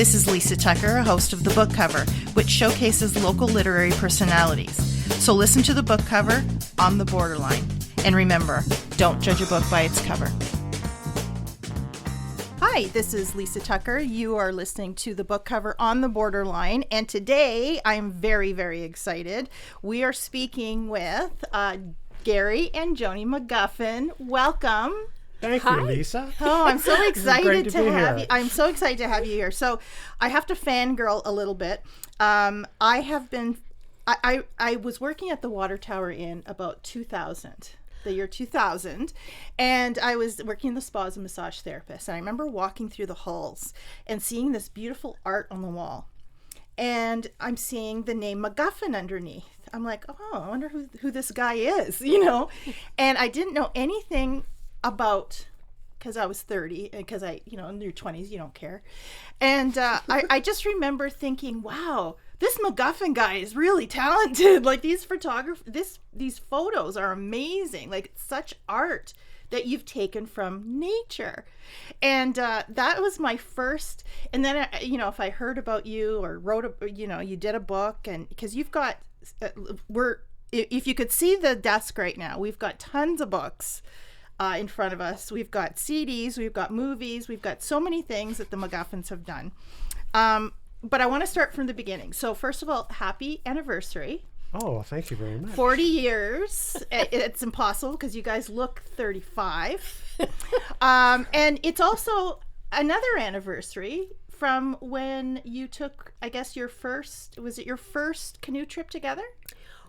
This is Lisa Tucker, host of The Book Cover, which showcases local literary personalities. So listen to The Book Cover on the Borderline. And remember, don't judge a book by its cover. Hi, this is Lisa Tucker. You are listening to The Book Cover on the Borderline. And today I'm very, very excited. We are speaking with Gary and Joanie McGuffin. Welcome. Thank you, Lisa. Oh, I'm so excited to have here. you. I'm so excited to have you here. So I have to fangirl a little bit. I was working at the Water Tower in about 2000, the year 2000, and I was working in the spa as a massage therapist. And I remember walking through the halls and seeing this beautiful art on the wall. And I'm seeing the name McGuffin underneath. I'm like, oh, I wonder who this guy is, you know? And I didn't know anything about, because I was 30, because in your 20s, you don't care. And I just remember thinking, wow, this McGuffin guy is really talented. Like these photos are amazing. Like it's such art that you've taken from nature. And that was my first, and then, if I heard about you or wrote, you did a book, and because you've got, if you could see the desk right now, we've got tons of books in front of us. We've got CDs, we've got movies, we've got so many things that the McGuffins have done. But I want to start from the beginning. So first of all, happy anniversary. Oh, thank you very much. 40 years. It's impossible because you guys look 35. And it's also another anniversary from when you took, I guess, was it your first canoe trip together?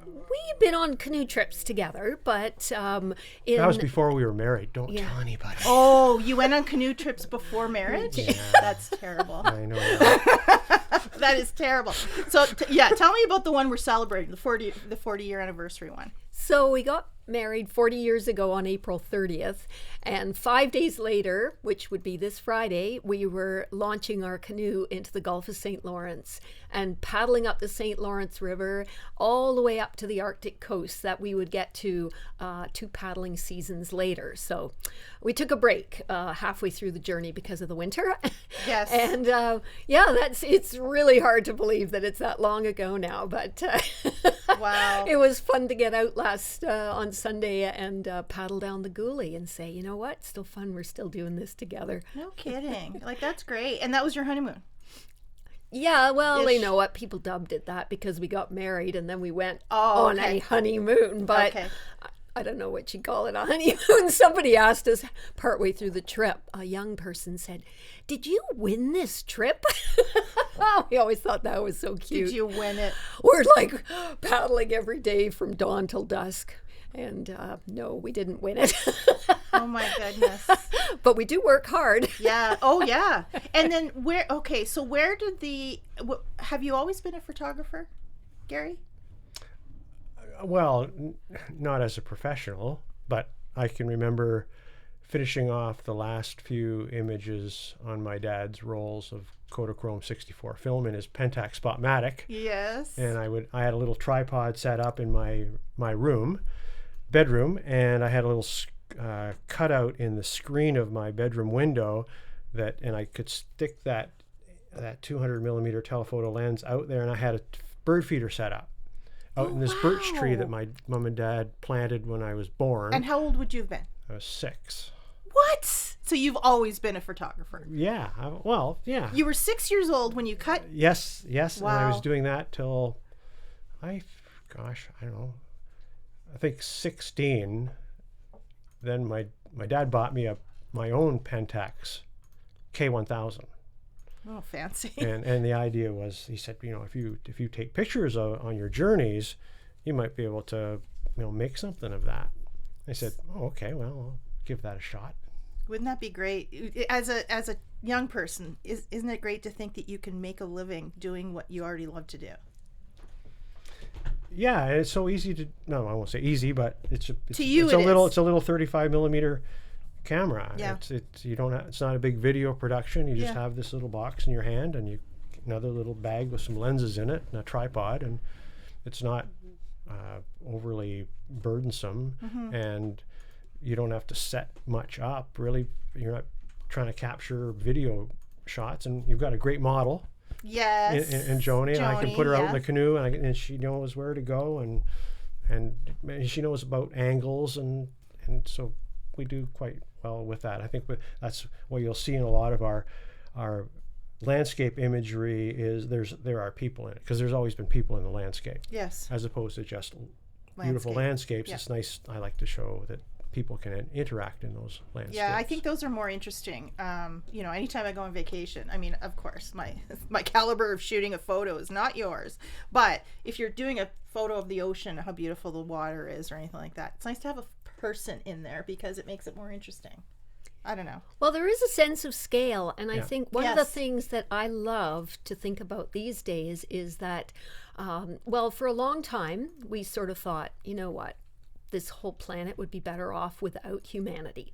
We've been on canoe trips together, but that was before we were married. Don't tell anybody. Oh, you went on canoe trips before marriage? Yeah. That's terrible. I know that. That is terrible. So, tell me about the one we're celebrating, the 40-year anniversary one. So we got married 40 years ago on April 30th, and 5 days later, which would be this Friday, we were launching our canoe into the Gulf of St. Lawrence and paddling up the St. Lawrence River all the way up to the Arctic coast that we would get to 2 paddling seasons later. So we took a break halfway through the journey because of the winter. Yes. And it's really hard to believe that it's that long ago now, but wow. It was fun to get out last on Sunday and paddle down the Goulet and say, you know what, it's still fun, we're still doing this together. No kidding. Like, that's great. And that was your honeymoon? Yeah, well, Ish. you know what, people dubbed it that because we got married and then we went on a honeymoon, but I don't know what you call it, a honeymoon. Somebody asked us partway through the trip, a young person said, did you win this trip? We always thought that was so cute. Did you win it? We're like paddling every day from dawn till dusk. And no, we didn't win it. Oh my goodness. But we do work hard. Yeah. Oh yeah. And then where did have you always been a photographer, Gary? Well, not as a professional, but I can remember finishing off the last few images on my dad's rolls of Kodachrome 64 film in his Pentax Spotmatic. Yes. And I had a little tripod set up in my bedroom, and I had a little cutout in the screen of my bedroom window and I could stick that 200 millimeter telephoto lens out there, and I had a bird feeder set up out in this birch tree that my mom and dad planted when I was born. And how old would you have been? I was 6. What? So you've always been a photographer? Yeah. Yeah. You were 6 years old when you cut? Yes. Wow. And I was doing that till I don't know, I think 16. Then my dad bought me my own Pentax K1000. Oh, fancy. And the idea was, he said, if you take pictures on your journeys, you might be able to, make something of that. I said, oh, okay, well, I'll give that a shot. Wouldn't that be great? As a young person, isn't it great to think that you can make a living doing what you already love to do? Yeah, and it's so easy to. No, I won't say easy, but it's a little 35 millimeter camera. Yeah. It's not a big video production. You just have this little box in your hand, and another little bag with some lenses in it and a tripod, and it's not overly burdensome, and you don't have to set much up. Really, you're not trying to capture video shots, and you've got a great model. Yes. And Joanie, and I can put her out in the yeah. canoe, and she knows where to go, and she knows about angles, and so we do quite well with that. I think that's what you'll see in a lot of our landscape imagery is there are people in it, because there's always been people in the landscape. Yes. As opposed to just beautiful landscapes. Yeah. It's nice. I like to show that people can interact in those landscapes. Yeah, I think those are more interesting. Anytime I go on vacation, I mean, of course, my caliber of shooting a photo is not yours. But if you're doing a photo of the ocean, how beautiful the water is or anything like that, it's nice to have a person in there because it makes it more interesting. I don't know. Well, there is a sense of scale, and I think one of the Yes. things that I love to think about these days is that, for a long time, we sort of thought, you know what, this whole planet would be better off without humanity.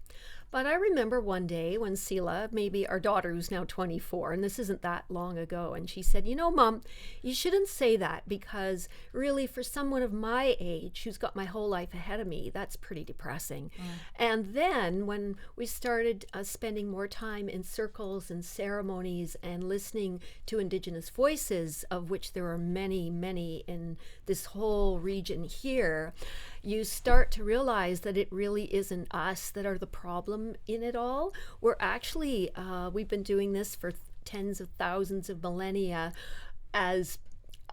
But I remember one day when Sela, maybe our daughter who's now 24, and this isn't that long ago, and she said, Mom, you shouldn't say that, because really for someone of my age who's got my whole life ahead of me, that's pretty depressing. And then when we started spending more time in circles and ceremonies and listening to Indigenous voices, of which there are many, many in this whole region here, you start to realize that it really isn't us that are the problem in it all. We're actually, we've been doing this for tens of thousands of millennia as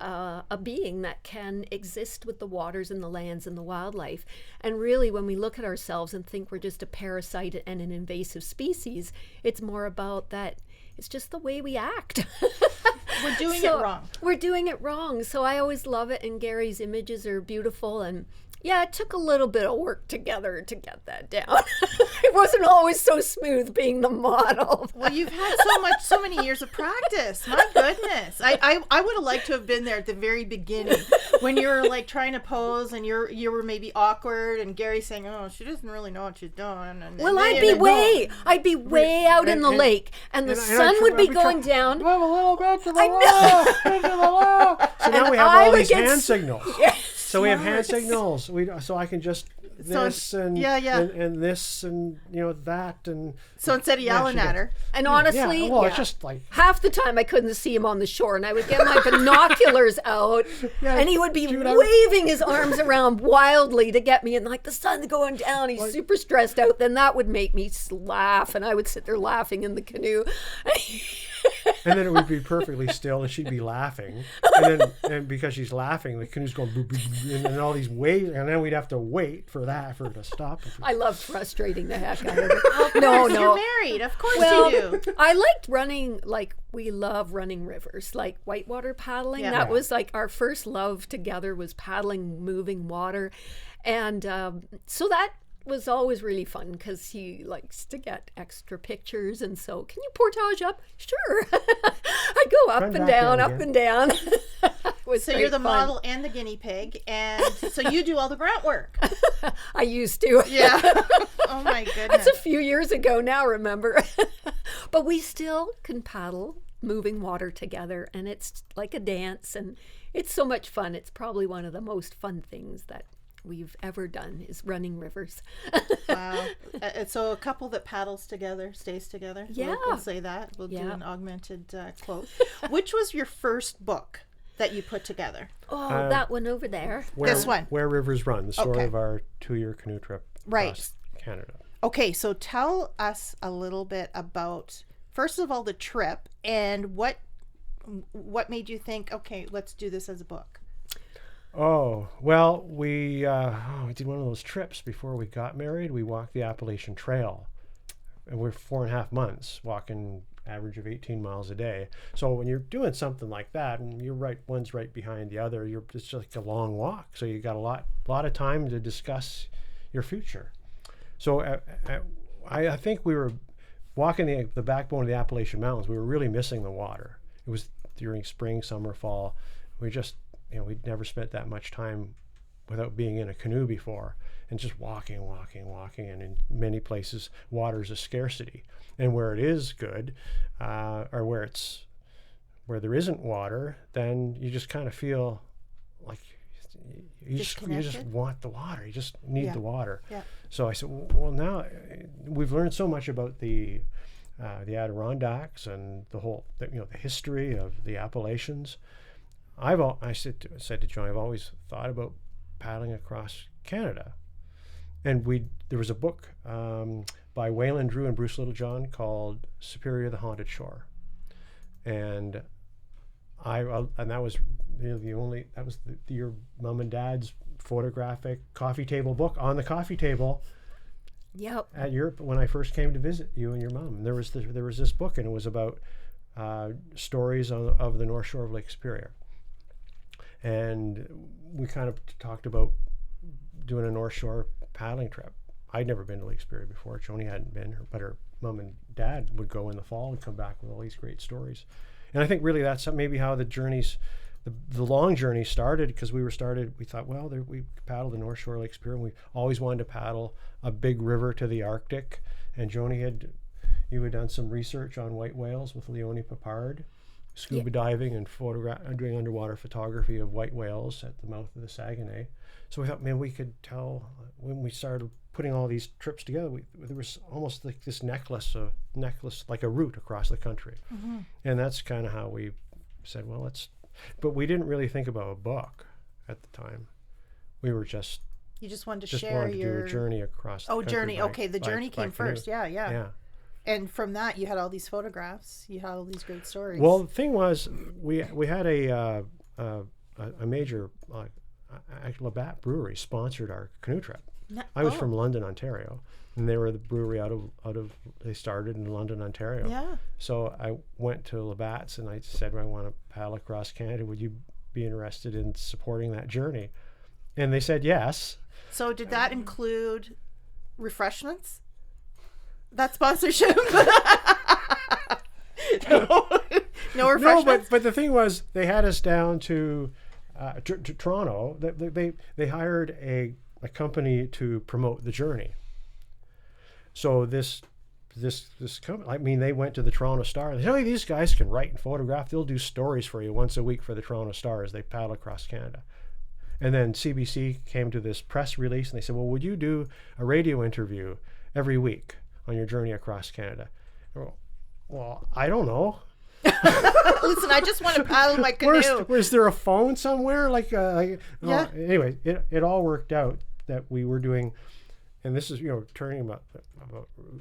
a being that can exist with the waters and the lands and the wildlife. And really, when we look at ourselves and think we're just a parasite and an invasive species, it's more about that it's just the way we act. We're doing it wrong. We're doing it wrong. So I always love it, and Gary's images are beautiful, and yeah, it took a little bit of work together to get that down. It wasn't always so smooth being the model. Well, you've had so many years of practice. My goodness. I would have liked to have been there at the very beginning when you were like trying to pose and you were maybe awkward and Gary saying, "Oh, she doesn't really know what she's doing." And well, I'd be way out in the lake, and the sun would be going down. Move a little bit to the left, to the left. So now we have all these hand signals. Yes. So we have hand signals. So I can just this and this and that and. So instead of yelling at her, and honestly, it's just like half the time I couldn't see him on the shore, and I would get my binoculars out, and he would be waving his arms around wildly to get me, and like the sun's going down, he's super stressed out. Then that would make me laugh, and I would sit there laughing in the canoe. And then it would be perfectly still, and she'd be laughing, and because she's laughing, the canoe's going boop, boop, boop, and all these waves, and then we'd have to wait for her to stop. I loved frustrating the heck out of her. No, you're married, of course you do. I liked running, like we love running rivers, like whitewater paddling. Yeah. That was like our first love together, was paddling, moving water, and so that was always really fun because he likes to get extra pictures, and so, can you portage up? Sure. I go up and down. So you're the model and the guinea pig, and so you do all the grunt work. I used to. Yeah. Oh my goodness. That's a few years ago now, remember? But we still can paddle moving water together, and it's like a dance, and it's so much fun. It's probably one of the most fun things that we've ever done is running rivers. Wow. So a couple that paddles together stays together. Yeah. We'll say that. We'll do an augmented quote. Which was your first book that you put together? Oh, that one over there. This one. Where Rivers Run, the story of our 2-year canoe trip across Canada. Okay, so tell us a little bit about, first of all, the trip, and what made you think, okay, let's do this as a book? Oh, well, we did one of those trips before we got married. We walked the Appalachian Trail, and we're 4.5 months walking, average of 18 miles a day. So when you're doing something like that, and one's right behind the other, it's just like a long walk. So you got a lot of time to discuss your future. So I think we were walking the backbone of the Appalachian Mountains. We were really missing the water. It was during spring, summer, fall. We just we'd never spent that much time without being in a canoe before, and just walking. And in many places, water is a scarcity. And where it is good, or where there isn't water, then you just kind of feel like you just want the water. You just need the water. Yeah. So I said, well, now we've learned so much about the the Adirondacks and the history of the Appalachians. I said to Joanie, I've always thought about paddling across Canada. And there was a book by Wayland Drew and Bruce Littlejohn called Superior, the Haunted Shore. And that was really your mom and dad's photographic coffee table book on the coffee table. Yep. When I first came to visit you and your mom, and there was this book, and it was about stories of the North Shore of Lake Superior, and we kind of talked about doing a North Shore paddling trip. I'd never been to Lake Superior before. Joanie hadn't been, but her mom and dad would go in the fall and come back with all these great stories. And I think really that's maybe how the long journey started, because we thought, well, we paddled the North Shore of Lake Superior, and we always wanted to paddle a big river to the Arctic. And Joanie had done some research on white whales with Leonie Papard, scuba diving and doing underwater photography of white whales at the mouth of the Saguenay. So we thought, man, we could tell, when we started putting all these trips together, there was almost like this necklace, like a route across the country. Mm-hmm. And that's kind of how we said, well, but we didn't really think about a book at the time. We were just... You just wanted to just share wanted to do a journey across the country. Journey. Okay, the journey came first. Yeah. Yeah. And from that, you had all these photographs. You had all these great stories. Well, the thing was, we had a major Labatt brewery sponsored our canoe trip. I was from London, Ontario, and they were the brewery they started in London, Ontario. Yeah. So I went to Labatt's and I said, I want to paddle across Canada. Would you be interested in supporting that journey? And they said yes. So did that include refreshments? That sponsorship? No refreshments? No, but the thing was, they had us down to Toronto. They hired a company to promote the journey. So this company, they went to the Toronto Star and they said, oh, these guys can write and photograph. They'll do stories for you once a week for the Toronto Star as they paddle across Canada. And then CBC came to this press release and they said, well, would you do a radio interview every week on your journey across Canada? Well, I don't know. Listen, I just want to paddle my canoe. Was there a phone somewhere? Yeah. Anyway, it all worked out that we were doing, and this is turning about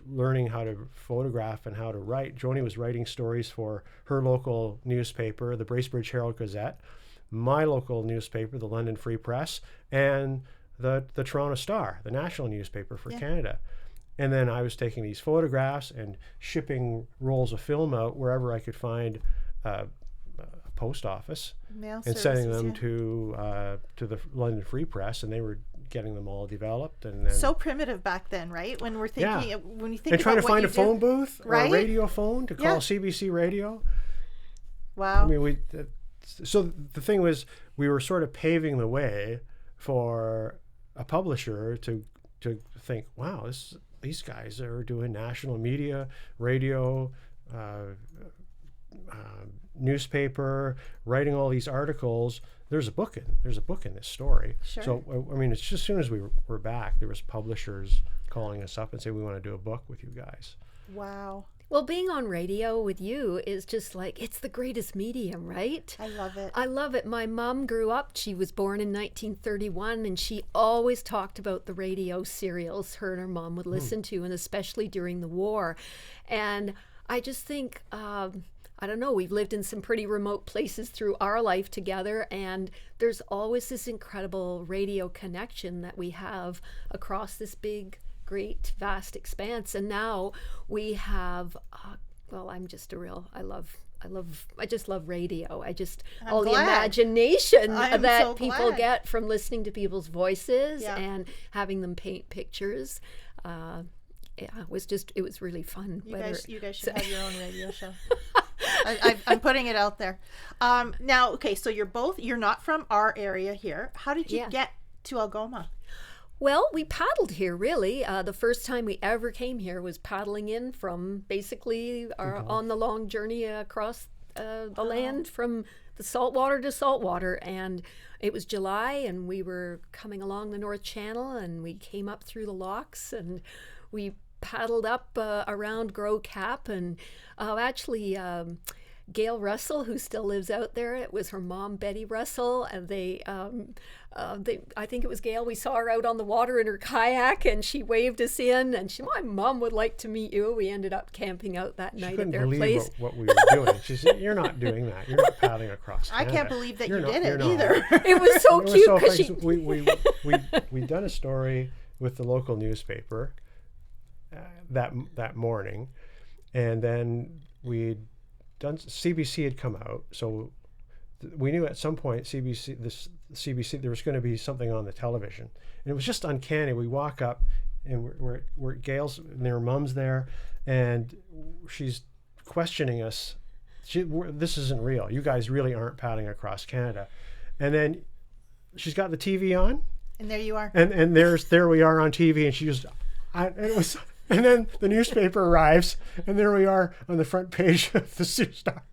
learning how to photograph and how to write. Joanie was writing stories for her local newspaper, the Bracebridge Herald Gazette, my local newspaper, the London Free Press, and the Toronto Star, the national newspaper for Canada. And then I was taking these photographs and shipping rolls of film out wherever I could find a post office, and sending them to the London Free Press, and they were getting them all developed. And so primitive back then, right? When we're thinking, when you think and about trying to what find you a phone booth or right? a radio phone to call CBC Radio. Wow. I mean, so the thing was, we were sort of paving the way for a publisher to think, wow, these guys are doing national media, radio, newspaper, writing all these articles. There's a book in this story. Sure. So I mean, it's just as soon as we were back, there was publishers calling us up and saying, we want to do a book with you guys. Wow. Well, being on radio with you is just like, it's the greatest medium, right? I love it. I love it. My mom grew up, she was born in 1931, and she always talked about the radio serials her and her mom would listen to, and especially during the war. And I just think, I don't know, we've lived in some pretty remote places through our life together, and there's always this incredible radio connection that we have across this big, great, vast expanse. And now we have, I'm just I just love radio. All the imagination that people get from listening to people's voices and having them paint pictures. It was really fun. You guys should have your own radio show. I'm putting it out there. Now, okay, so you're not from our area here. How did you get to Algoma? Well, we paddled here, really. The first time we ever came here was paddling in from basically on the long journey across the land from the saltwater to saltwater. And it was July, and we were coming along the North Channel, and we came up through the locks, and we paddled up around Grow Cap, and actually Gail Russell, who still lives out there, it was her mom, Betty Russell, and I think it was Gail, we saw her out on the water in her kayak, and she waved us in, and my mom would like to meet you. We ended up camping out that night at their place. What we were doing. She said, "You're not doing that. You're not paddling across Canada." I can't believe that you You're did not- it either. It was so It was cute so because funny. We'd done a story with the local newspaper that morning, and then we'd done, CBC had come out, so we knew at some point CBC there was going to be something on the television, and it was just uncanny. We walk up, and we're at Gail's, and their mom's there, and she's questioning us. This isn't real. You guys really aren't paddling across Canada. And then she's got the TV on, And there you are. and there we are on TV, and she just, and then the newspaper arrives, and there we are on the front page of the Sioux Star.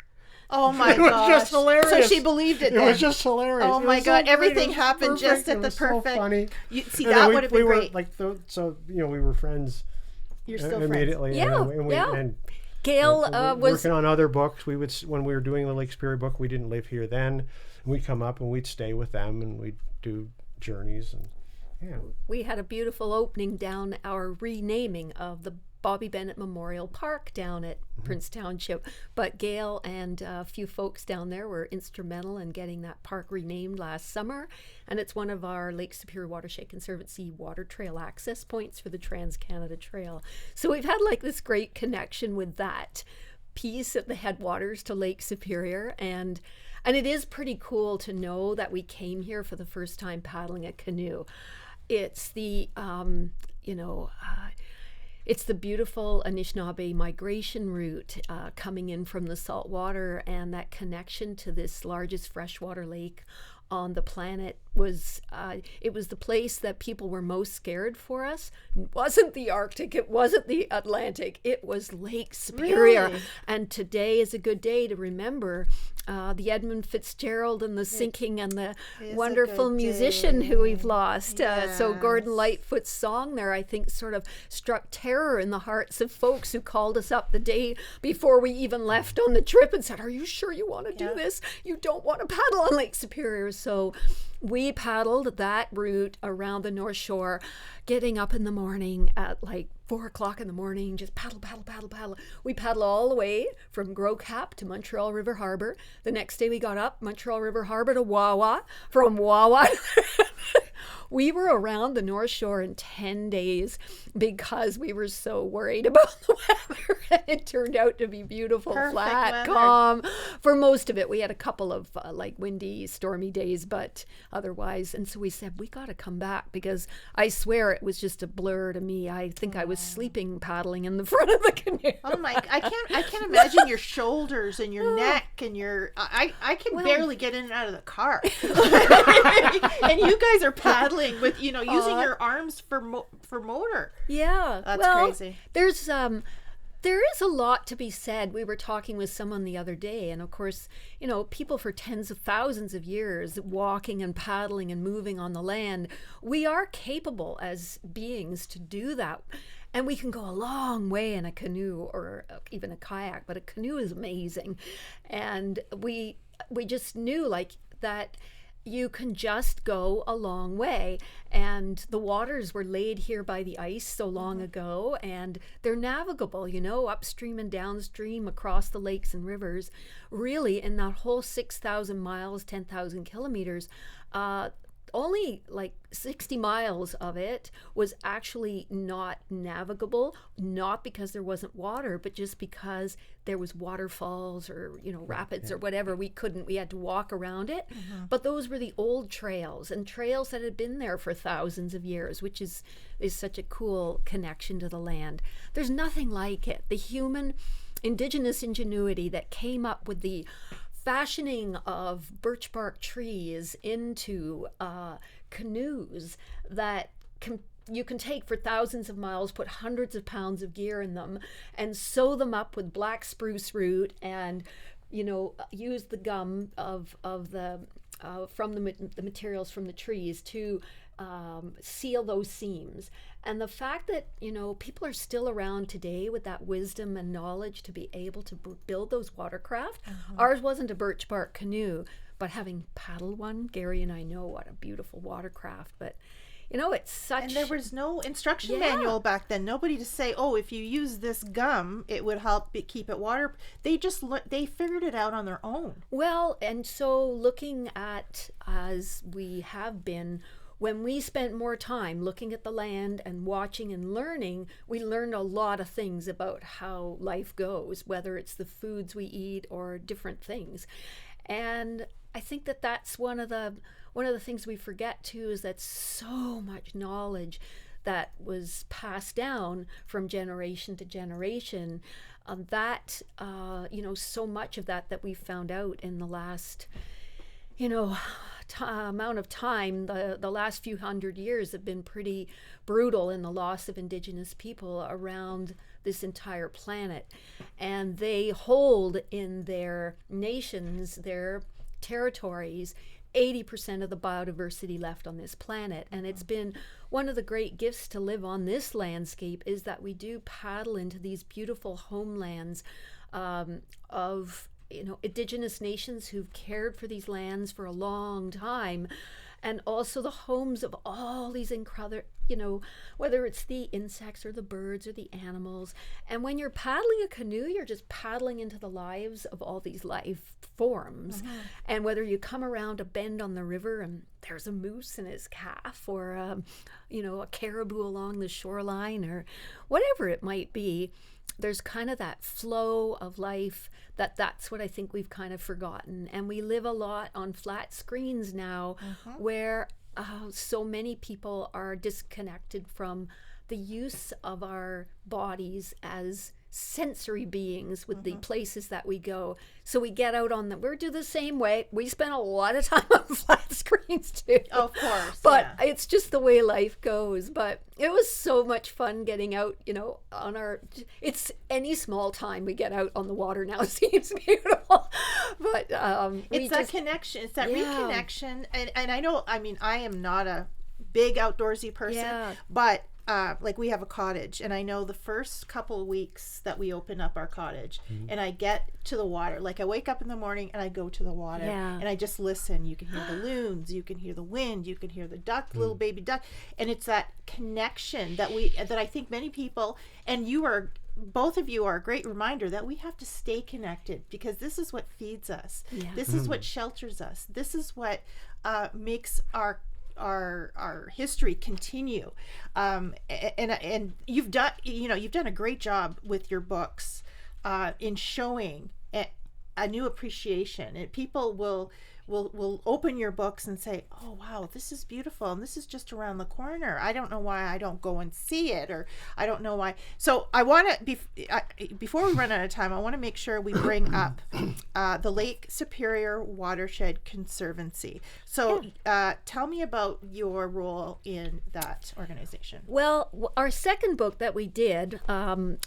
Oh my It was gosh. just hilarious. So she believed it It then. was just hilarious. Oh It my was God, so great. everything It was happened just perfect. at It the was so perfect- funny. See, And that then would have been we were great. like, so we were friends. You're still friends. immediately. Yeah, And yeah. Gail was working on other books. We would, when we were doing the Lake Superior book, we didn't live here then. We'd come up and we'd stay with them, and we'd do journeys, and yeah. we had a beautiful opening down our renaming of the Bobby Bennett Memorial Park down at Prince Township. But Gail and a few folks down there were instrumental in getting that park renamed last summer. And it's one of our Lake Superior Watershed Conservancy water trail access points for the Trans-Canada Trail. So we've had like this great connection with that piece at the headwaters to Lake Superior. And it is pretty cool to know that we came here for the first time paddling a canoe. It's the, it's the beautiful Anishinaabe migration route coming in from the salt water, and that connection to this largest freshwater lake on the planet was it was the place that people were most scared for us. It wasn't the Arctic, it wasn't the Atlantic, it was Lake Superior. Really? And today is a good day to remember the Edmund Fitzgerald and the sinking, and the It's a wonderful good musician day. who we've lost. So Yes. Gordon Lightfoot's song there, I think, sort of struck terror in the hearts of folks who called us up the day before we even left on the trip and said, "Are you sure you want to do Yeah. this? You don't want to paddle on Lake Superior." So we paddled that route around the North Shore, getting up in the morning at like 4 o'clock in the morning, just paddle. We paddled all the way from Grow Cap to Montreal River Harbor. The next day we got up Montreal River Harbor to Wawa. From Wawa, we were around the North Shore in 10 days because we were so worried about the weather. It turned out to be beautiful, Perfect flat, weather. calm. For most of it, we had a couple of like windy, stormy days, but otherwise. And so we said, we got to come back, because I swear it was just a blur to me. I think I was sleeping paddling in the front of the canoe. Oh my! I can't imagine your shoulders and your neck and your. I can barely get in and out of the car, and you guys are paddling with using your arms for motor. Yeah, That's well, crazy. There is a lot to be said. We were talking with someone the other day, and of course, people for tens of thousands of years walking and paddling and moving on the land. We are capable as beings to do that. And we can go a long way in a canoe or even a kayak, but a canoe is amazing. And we just knew like that you can just go a long way. And the waters were laid here by the ice so long ago, and they're navigable, upstream and downstream across the lakes and rivers. Really, in that whole 6,000 miles, 10,000 kilometers, only like 60 miles of it was actually not navigable, not because there wasn't water, but just because there was waterfalls or, rapids or whatever. We had to walk around it. But those were the old trails, and trails that had been there for thousands of years, which is such a cool connection to the land. There's nothing like it. The human indigenous ingenuity that came up with the fashioning of birch bark trees into canoes that you can take for thousands of miles, put hundreds of pounds of gear in them, and sew them up with black spruce root, and use the gum of the from the materials from the trees to seal those seams. And the fact that, people are still around today with that wisdom and knowledge to be able to build those watercraft. Ours wasn't a birch bark canoe, but having paddled one, Gary and I know what a beautiful watercraft. But, it's such... And there was no instruction manual back then. Nobody to say, oh, if you use this gum, it would help keep it water. They just, they figured it out on their own. Well, and so looking at, as we have been, when we spent more time looking at the land and watching and learning, we learned a lot of things about how life goes, whether it's the foods we eat or different things. And I think that that's one of the things we forget too, is that so much knowledge that was passed down from generation to generation, so much of that we found out in the last, amount of time. The last few hundred years have been pretty brutal in the loss of Indigenous people around this entire planet, and they hold in their nations, their territories, 80% of the biodiversity left on this planet. And it's been one of the great gifts to live on this landscape, is that we do paddle into these beautiful homelands of Indigenous nations who've cared for these lands for a long time, and also the homes of all these incredible, whether it's the insects or the birds or the animals. And when you're paddling a canoe, you're just paddling into the lives of all these life forms. And whether you come around a bend on the river and there's a moose and his calf, or a caribou along the shoreline, or whatever it might be, there's kind of that flow of life that's what I think we've kind of forgotten. And we live a lot on flat screens now, where so many people are disconnected from the use of our bodies as sensory beings with the places that we go. So we get out on we do the same way. We spend a lot of time on flat screens too. Of course. But it's just the way life goes. But it was so much fun getting out, on it's any small time we get out on the water now seems beautiful. But it's that connection. It's that reconnection. And I know, I am not a big outdoorsy person, but like we have a cottage, and I know the first couple of weeks that we open up our cottage and I get to the water, like I wake up in the morning and I go to the water and I just listen. You can hear the loons, you can hear the wind, you can hear the duck, little baby duck, and it's that connection that I think many people, and both of you are a great reminder that we have to stay connected, because this is what feeds us. This is what shelters us. This is what makes our history continue, and you've done a great job with your books in showing a new appreciation, and people will open your books and say, oh wow, this is beautiful, and this is just around the corner. I don't know why I don't go and see it, or I don't know why. So I want to before we run out of time, I want to make sure we bring up the Lake Superior Watershed Conservancy. So tell me about your role in that organization. Well, our second book that we did of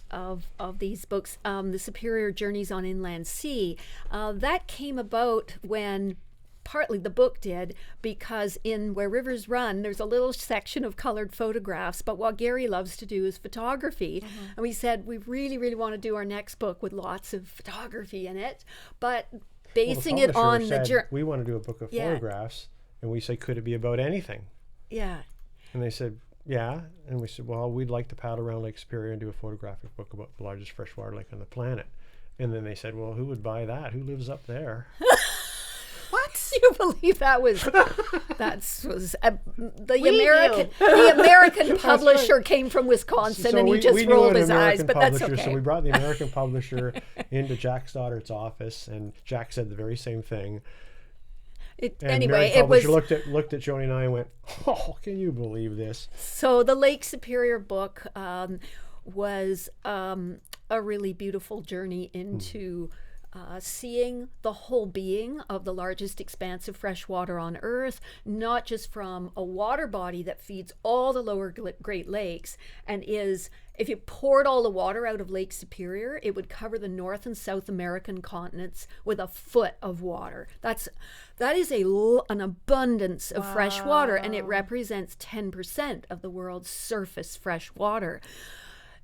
these books, The Superior Journeys on Inland Sea, that came about when partly the book did, because in Where Rivers Run, there's a little section of colored photographs, but what Gary loves to do is photography. And we said, we really, really want to do our next book with lots of photography in it, but basing it on the journey. We want to do a book of photographs, and we said, could it be about anything? Yeah. And they said, yeah. And we said, well, we'd like to paddle around Lake Superior and do a photographic book about the largest freshwater lake on the planet. And then they said, well, who would buy that? Who lives up there? What? You believe that was the American publisher came from Wisconsin, so and he just rolled his eyes, but that's okay. So we brought the American publisher into Jack Stoddart's office, and Jack said the very same thing. Anyway, it was looked at Joanie and I and went, oh, can you believe this? So the Lake Superior book was a really beautiful journey into seeing the whole being of the largest expanse of fresh water on Earth, not just from a water body that feeds all the lower Great Lakes and is, if you poured all the water out of Lake Superior, it would cover the North and South American continents with a foot of water. That is an abundance of fresh water, and it represents 10% of the world's surface fresh water.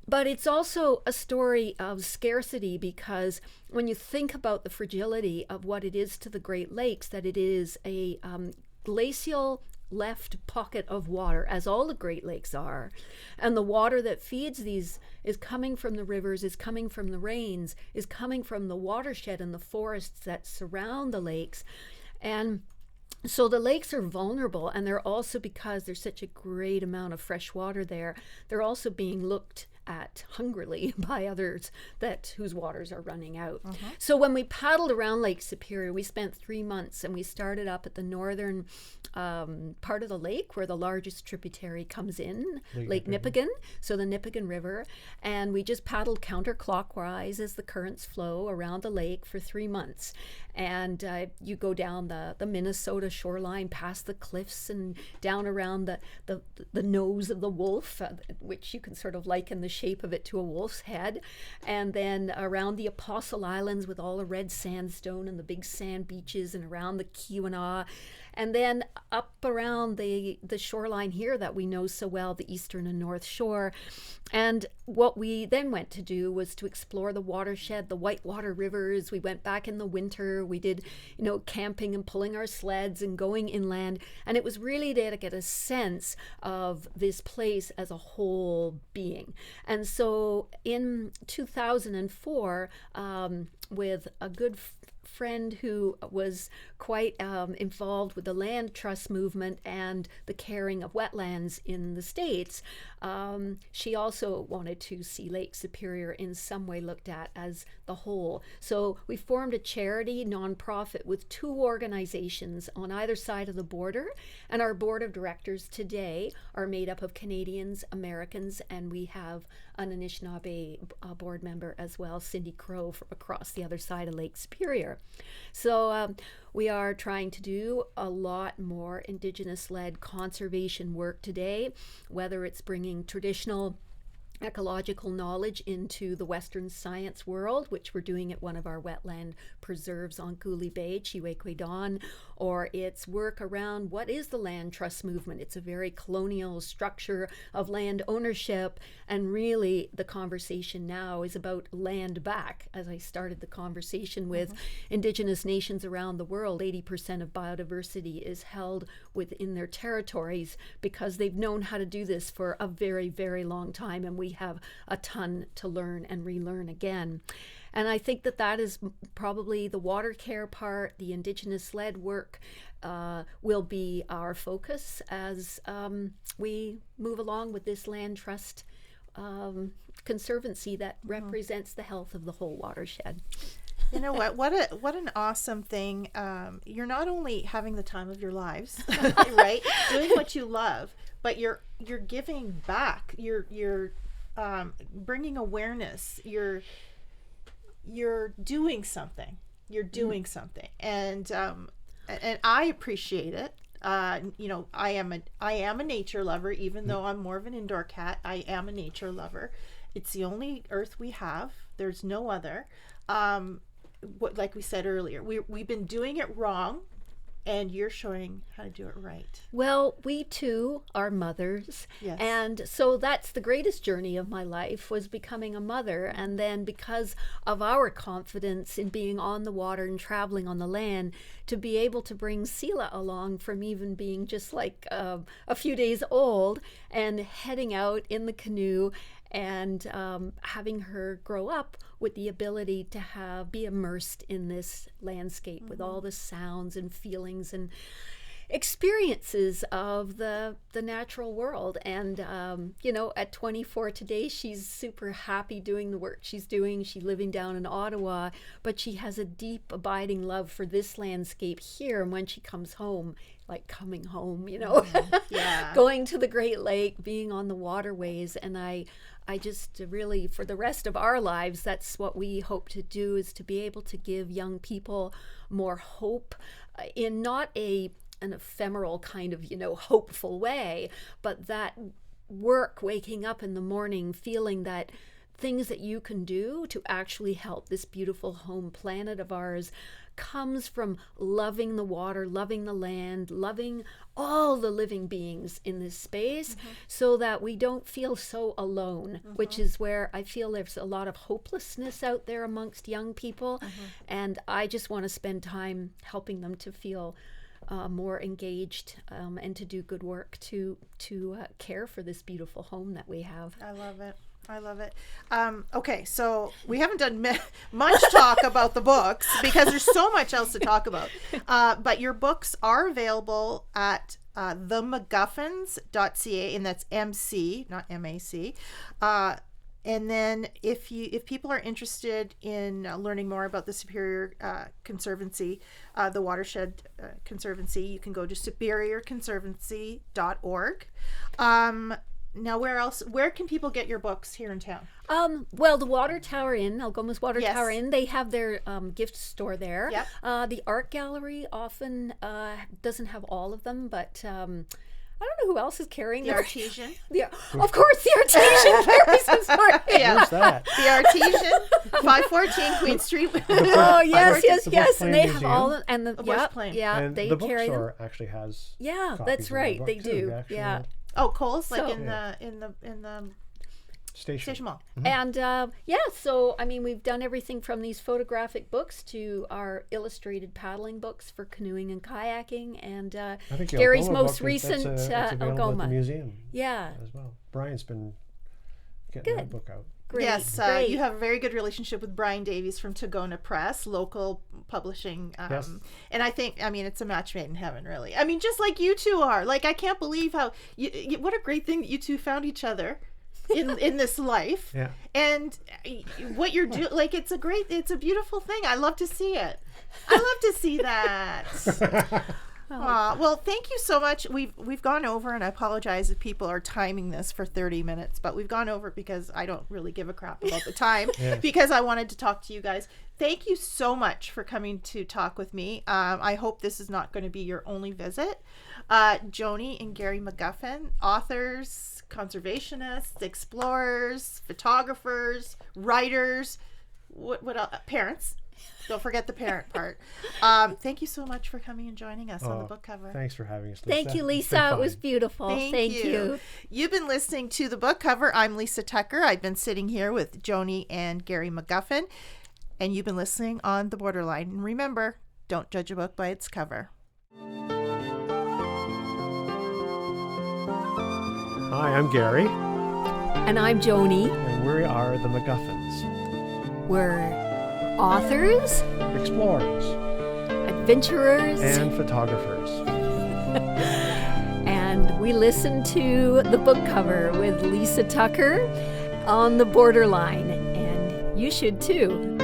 But it's also a story of scarcity, because when you think about the fragility of what it is to the Great Lakes, that it is a glacial left pocket of water, as all the Great Lakes are, and the water that feeds these is coming from the rivers, is coming from the rains, is coming from the watershed and the forests that surround the lakes. And so the lakes are vulnerable, and they're also, because there's such a great amount of fresh water there, they're also being looked at hungrily by others whose waters are running out. So when we paddled around Lake Superior, we spent 3 months, and we started up at the northern part of the lake where the largest tributary comes in, Lake Nipigon, so the Nipigon River, and we just paddled counterclockwise as the currents flow around the lake for 3 months. And you go down the Minnesota shoreline, past the cliffs, and down around the nose of the wolf, which you can sort of liken the shape of it to a wolf's head, and then around the Apostle Islands with all the red sandstone and the big sand beaches, and around the Keweenaw, and then up around the shoreline here that we know so well, the eastern and north shore. And what we then went to do was to explore the watershed, the whitewater rivers. We went back in the winter. We did, camping and pulling our sleds and going inland. And it was really there to get a sense of this place as a whole being. And so in 2004, with a good friend who was quite involved with the land trust movement and the caring of wetlands in the States, she also wanted to see Lake Superior in some way looked at as the whole. So we formed a charity nonprofit with 2 organizations on either side of the border, and our board of directors today are made up of Canadians, Americans, and we have an Anishinaabe board member as well, Cindy Crow, from across the other side of Lake Superior. So we are trying to do a lot more Indigenous-led conservation work today, whether it's bringing traditional ecological knowledge into the Western science world, which we're doing at one of our wetland preserves on Cooley Bay, Chiwekwedon, or it's work around what is the land trust movement. It's a very colonial structure of land ownership, and really the conversation now is about land back. As I started the conversation with Indigenous nations around the world, 80% of biodiversity is held within their territories because they've known how to do this for a very, very long time, and we have a ton to learn and relearn again. And I think that is probably the water care part, the Indigenous-led work will be our focus as we move along with this land trust conservancy that represents the health of the whole watershed. You know what an awesome thing. You're not only having the time of your lives, right, doing what you love, but you're giving back. You're bringing awareness. You're doing something. And I appreciate it. I am a nature lover, even though I'm more of an indoor cat. I am a nature lover. It's the only earth we have. There's no other. Like we said earlier, we've been doing it wrong, and you're showing how to do it right. Well, we too are mothers. Yes. And so that's the greatest journey of my life, was becoming a mother. And then because of our confidence in being on the water and traveling on the land, to be able to bring Sela along from even being just like a few days old and heading out in the canoe and having her grow up with the ability to be immersed in this landscape with all the sounds and feelings. And experiences of the natural world. And at 24 today, she's super happy doing the work she's doing. She's living down in Ottawa, but she has a deep abiding love for this landscape here. And when she comes home, like coming home, Yeah. going to the Great Lake, being on the waterways. And I just really, for the rest of our lives, that's what we hope to do, is to be able to give young people more hope in not an ephemeral kind of, hopeful way, but that work, waking up in the morning, feeling that things that you can do to actually help this beautiful home planet of ours comes from loving the water, loving the land, loving all the living beings in this space, so that we don't feel so alone, which is where I feel there's a lot of hopelessness out there amongst young people. And I just want to spend time helping them to feel more engaged and to do good work to care for this beautiful home that we have. I love it. I love it. Okay, so we haven't done much talk about the books because there's so much else to talk about. But your books are available at themcguffins.ca, and that's MC, not MAC. And then if people are interested in learning more about the Superior Conservancy, the Watershed Conservancy, you can go to superiorconservancy.org. Now, where can people get your books here in town? Well, the Water Tower Inn, Algoma's Water Yes. Tower Inn, they have their gift store there. Yep. The art gallery often doesn't have all of them, but I don't know who else is carrying The them. Artesian. Of course, the Artesian carries them. Sorry. Yeah. Where's that? The Artesian, 514 Queen Street. Oh, yes. The Bush And they Plane have all Museum. and the Bush Plane. And they the carry them. bookstore actually has Yeah, copies that's of the right. book They too, do. the actual Yeah. Oh, Coles, like So- in the station Mall. And so I mean, we've done everything from these photographic books to our illustrated paddling books for canoeing and kayaking, and I think the Gary's Algoma most book, recent that's available Algoma. at the museum Yeah, as well. Brian's been getting that Good. book out. great. Yes, great. you have a very good relationship with Brian Davies from Tagona Press, local publishing. Yes. And I think, it's a match made in heaven, really. I mean, just like you two are. Like, I can't believe how, what a great thing that you two found each other in this life. Yeah. And what you're doing, like, it's a beautiful thing. I love to see it. I love to see that. Well, thank you so much. We've gone over, and I apologize if people are timing this for 30 minutes, but we've gone over because I don't really give a crap about the time because I wanted to talk to you guys. Thank you so much for coming to talk with me. I hope this is not going to be your only visit. Joanie and Gary McGuffin, authors, conservationists, explorers, photographers, writers, what else? Parents. Don't forget the parent part. Thank you so much for coming and joining us on the book cover. Thanks for having us, Lisa. Thank you, It's been Lisa. It fun. was beautiful. Thank you. You've been listening to The Book Cover. I'm Lisa Tucker. I've been sitting here with Joanie and Gary McGuffin, and you've been listening on The Borderline. And remember, don't judge a book by its cover. Hi, I'm Gary, And I'm Joanie. and we are the McGuffins. We're authors, Explorers adventurers, and photographers. and we listen to The Book Cover with Lisa Tucker on The Borderline. And you should too.